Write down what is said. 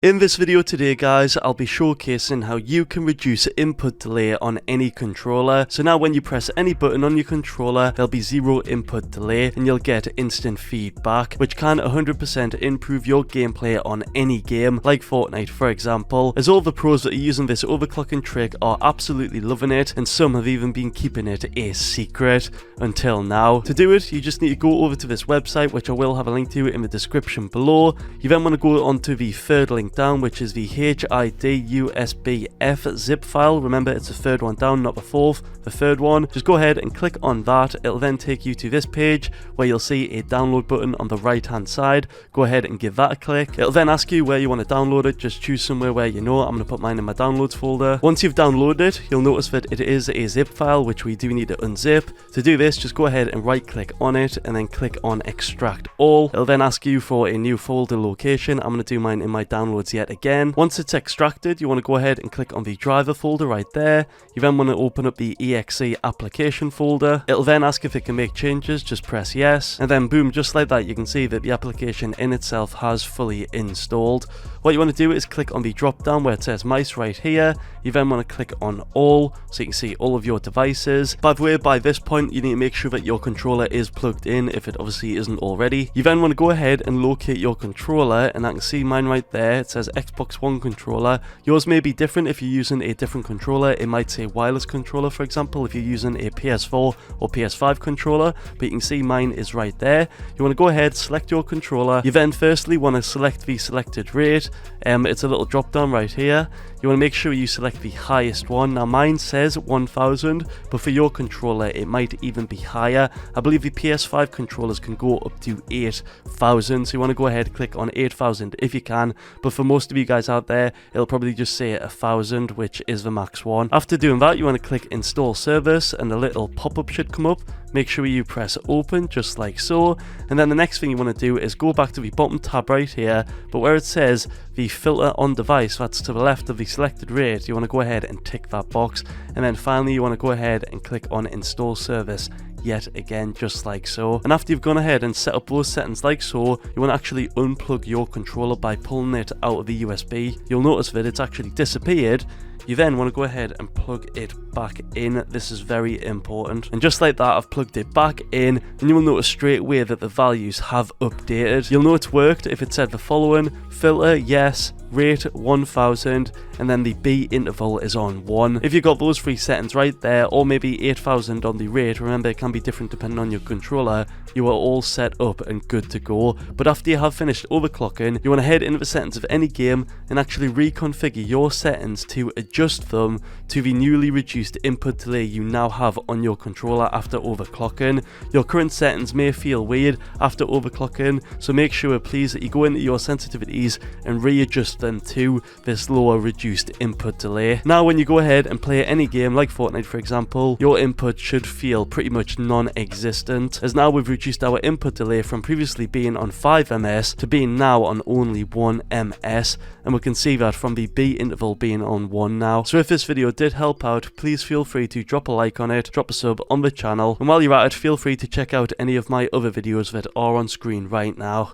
In this video today guys, I'll be showcasing how you can reduce input delay on any controller. So now when you press any button on your controller, there'll be zero input delay and you'll get instant feedback, which can 100% improve your gameplay on any game, like Fortnite for example, as all the pros that are using this overclocking trick are absolutely loving it, and some have even been keeping it a secret until now. To do it, you just need to go over to this website, which I will have a link to in the description below. You then want to go onto the third link down, which is the HID-USB-F zip file. Remember, it's the third one down, not the fourth, the third one. Just go ahead and click on that. It'll then take you to this page where you'll see a download button on the right hand side. Go ahead and give that a click. It'll then ask you where you want to download it. Just choose somewhere where you know. I'm going to put mine in my downloads folder. Once you've downloaded it, you'll notice that it is a zip file, which we do need to unzip. To do this, just go ahead and right click on it and then click on extract all. It'll then ask you for a new folder location. I'm going to do mine in my downloads yet again. Once it's extracted, you want to go ahead and click on the driver folder right there. You then want to open up the exe application folder. It'll then ask if it can make changes. Just press yes, and then boom, just like that, you can see that the application in itself has fully installed. What you want to do is click on the drop down where it says mice right here. You then want to click on all so you can see all of your devices. By the way, by this point you need to make sure that your controller is plugged in if it obviously isn't already. You then want to go ahead and locate your controller, and I can see mine right there. It says Xbox One controller. Yours may be different if you're using a different controller. It might say wireless controller, for example, if you're using a PS4 or PS5 controller, but you can see mine is right there. You want to go ahead, select your controller. You then firstly want to select the selected rate. It's a little drop down right here. You want to make sure you select the highest one. Now mine says 1000, but for your controller it might even be higher. I believe the PS5 controllers can go up to 8000, so you want to go ahead, click on 8000 if you can, but for most of you guys out there it'll probably just say 1000, which is the max one. After doing that, you want to click install service and a little pop-up should come up. Make sure you press open just like so, and then the next thing you want to do is go back to the bottom tab right here, but where it says the filter on device, that's to the left of the selected rate, you want to go ahead and tick that box, and then finally you want to go ahead and click on install service yet again, just like so. And after you've gone ahead and set up those settings like so, you want to actually unplug your controller by pulling it out of the USB. You'll notice that it's actually disappeared. You then want to go ahead and plug it back in. This is very important. And just like that, I've plugged it back in, and you will notice straight away that the values have updated. You'll know it's worked if it said the following: filter, yes, rate 1000, and then the B interval is on 1. If you got those three settings right there, or maybe 8000 on the rate, remember it can be different depending on your controller, you are all set up and good to go. But after you have finished overclocking, you want to head into the settings of any game and actually reconfigure your settings to adjust them to the newly reduced input delay you now have on your controller after overclocking. Your current settings may feel weird after overclocking, so make sure please that you go into your sensitivities and readjust them to this lower reduced input delay. Now when you go ahead and play any game like Fortnite for example, your input should feel pretty much non-existent, as now we've reduced our input delay from previously being on 5 ms to being now on only 1 ms, and we can see that from the B interval being on 1 now. So if this video did help out, please feel free to drop a like on it, drop a sub on the channel, and while you're at it, feel free to check out any of my other videos that are on screen right now.